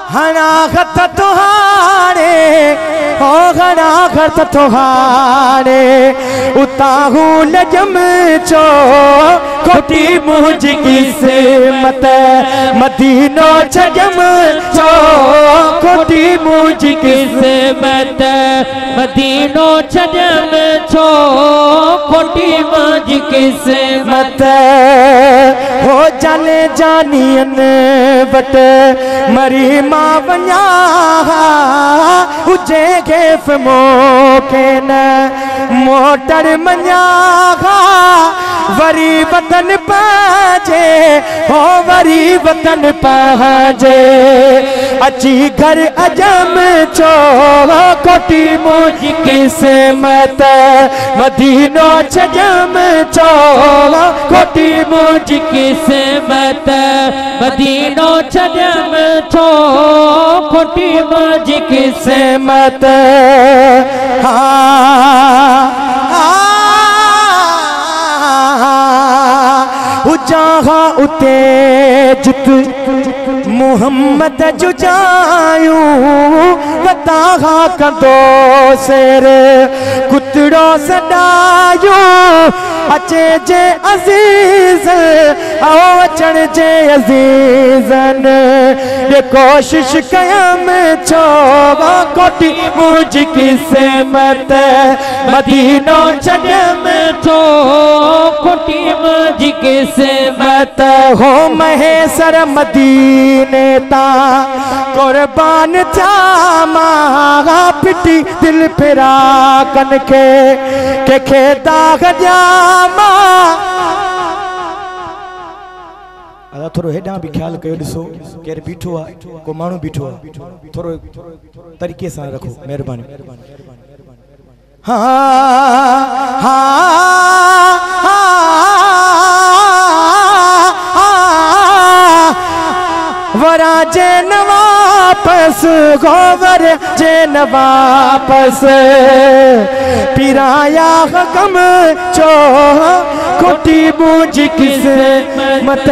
हनागत तुहारे हो हनागत तुहारे उताहू नजम चो खोटी मुझ किस्मत मदीनो छजम चो खोटी मुझ किस्मत मदीनो छजम छो खोटी मुझ किस्मत हो जाने जानियन बट मरी मां वञा हुजे गेफ मोके न मोटर मञा वरी वतन पाजे हो वरी वतन पाजे अची घर अजम चो कोटी मुझ किस्मत मदीनो छजम चो खोटी मुझ किस्मत मदीनो छजम छो खोटी मुझ किस्मत जहा उते जित मोहम्मद जुजायू बताहा कंदो शेर कुतड़ो सदायू अचे जे अजीज आओ अचण जे अजीजन ये कोशिश कयम छो कोटी मुझ किस्मत मदीनो छजम छो खोटी मुझ किस्मत हो महेसर मदीने ता कुर्बान था मागा पिटी दिल फिरा कन के दाग जामा थोड़ो हेडा भी ख्याल कयो ॾिसो केर बीठो आहे को माण्हू बीठो आहे थोड़ो तरीक़े सां रखो महिरबानी वरा जे न वापस गोवर जे न वापस पिराया गम चो खोटी मुझ किस्मत